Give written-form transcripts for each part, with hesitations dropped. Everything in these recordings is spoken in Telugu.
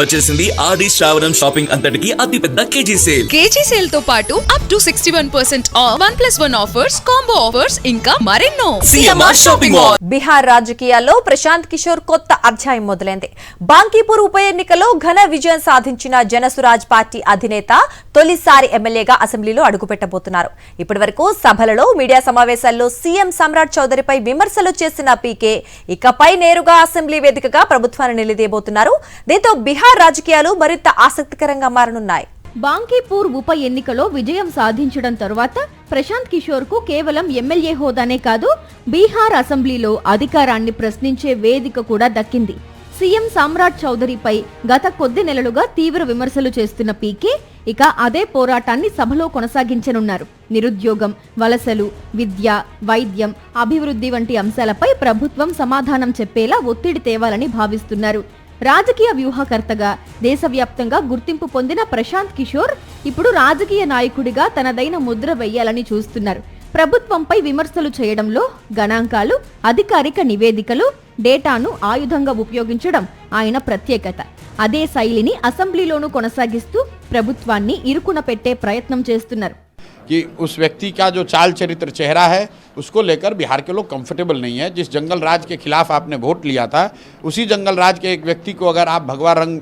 వచ్చేసింది ఆది శ్రావణం షాపింగ్ అంతటికి అతిపెద్ద కేజీ సేల్ తో పాటు up to 61% of 1+1 offers, combo offers ఇంకా మరెన్నో. CMR shopping mall. బిహార్ రాజకీయాల్లో ప్రశాంత్ కిషోర్ కొత్త అధ్యాయం మొదలైంది. బాంకీపూర్ ఉప ఎన్నికలో ఘన విజయం సాధించిన జనసురాజ్ పార్టీ అధినేత తొలిసారి ఎమ్మెల్యేగా అసెంబ్లీలో అడుగుపెట్టబోతున్నారు. ఇప్పటివరకు సభలలో, మీడియా సమావేశాల్లో సీఎం సమ్రాట్ చౌదరిపై విమర్శలు చేసిన పీకే ఇకపై నేరుగా అసెంబ్లీ వేదికగా ప్రభుత్వాన్ని నిలదీయబోతున్నారు. దీంతో బిహార్ రాజకీయాలు మరింత ఆసక్తికరంగా మారనున్నాయి. బాంకీపూర్ ఉప ఎన్నికలో విజయం సాధించడం తరువాత ప్రశాంత్ కిషోర్ కు కేవలం ఎమ్మెల్యే హోదానే కాదు, బీహార్ అసెంబ్లీలో అధికారాన్ని ప్రశ్నించే వేదిక కూడా దక్కింది. సీఎం సమ్రాట్ చౌదరిపై గత కొద్ది నెలలుగా తీవ్ర విమర్శలు చేస్తున్న పీకే ఇక అదే పోరాటాన్ని సభలో కొనసాగించనున్నారు. నిరుద్యోగం, వలసలు, విద్య, వైద్యం, అభివృద్ధి వంటి అంశాలపై ప్రభుత్వం సమాధానం చెప్పేలా ఒత్తిడి తేవాలని భావిస్తున్నారు. రాజకీయ వ్యూహకర్తగా దేశవ్యాప్తంగా గుర్తింపు పొందిన ప్రశాంత్ కిషోర్ ఇప్పుడు రాజకీయ నాయకుడిగా తనదైన ముద్ర వేయాలని చూస్తున్నారు. ప్రభుత్వంపై విమర్శలు చేయడంలో గణాంకాలు, అధికారిక నివేదికలు, డేటాను ఆయుధంగా ఉపయోగించడం ఆయన ప్రత్యేకత. అదే శైలిని అసెంబ్లీలోనూ కొనసాగిస్తూ ప్రభుత్వాన్ని ఇరుకున పెట్టే ప్రయత్నం చేస్తున్నారు. कि उस व्यक्ति का जो चाल चरित्र चेहरा है उसको लेकर बिहार के लोग कंफर्टेबल नहीं है। जिस जंगल राज के खिलाफ आपने वोट लिया था, उसी जंगल राज के एक व्यक्ति को अगर आप भगवा रंग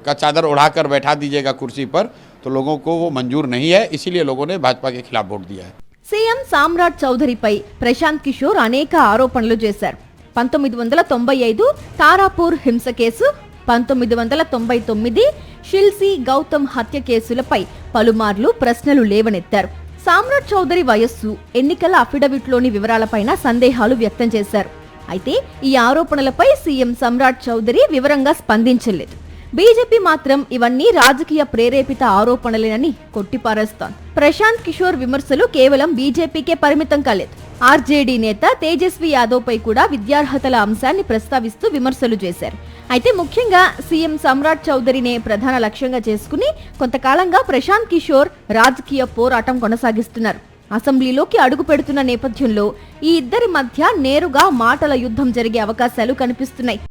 का चादर उड़ाकर बैठा दीजिएगा कुर्सी पर, तो लोगों को वो मंजूर नहीं है। इसीलिए लोगों ने भाजपा के खिलाफ वोट दिया है. సీఎం సమ్రాట్ చౌదరిపై ప్రశాంత్ కిషోర్ అనేక ఆరోపణలు చేశారు. 1995 తారాపూర్ హింస కేసు, 1999 షిల్సీ గౌతమ్ హత్య కేసులపై పలుమార్లు ప్రశ్నలు లేవనెత్తారు. సమ్రాట్ చౌదరి వయస్సు, ఎన్నికల అఫిడవిట్లోని వివరాలపైన సందేహాలు వ్యక్తం చేశారు. అయితే ఈ ఆరోపణలపై సీఎం సమ్రాట్ చౌదరి వివరంగా స్పందించలేదు. బీజేపీ మాత్రం ఇవన్నీ రాజకీయ ప్రేరేపిత ఆరోపణలేనని కొట్టిపారేస్తోంది. ప్రశాంత్ కిషోర్ విమర్శలు కేవలం బీజేపీకే పరిమితం కాలేదు. ఆర్జేడీ నేత తేజస్వి యాదవ్ పై కూడా విద్యార్హతల అంశాన్ని ప్రస్తావిస్తూ విమర్శలు చేశారు. అయితే ముఖ్యంగా సీఎం సమ్రాట్ చౌదరినే ప్రధాన లక్ష్యంగా చేసుకుని కొంతకాలంగా ప్రశాంత్ కిషోర్ రాజకీయ పోరాటం కొనసాగిస్తున్నారు. అసెంబ్లీలోకి అడుగు పెడుతున్న నేపథ్యంలో ఈ ఇద్దరి మధ్య నేరుగా మాటల యుద్ధం జరిగే అవకాశాలు కనిపిస్తున్నాయి.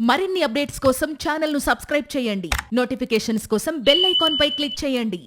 మరిన్ని అప్డేట్స్ కోసం ఛానల్ ను సబ్స్క్రైబ్ చేయండి. నోటిఫికేషన్స్ కోసం బెల్ ఐకాన్ పై క్లిక్ చేయండి.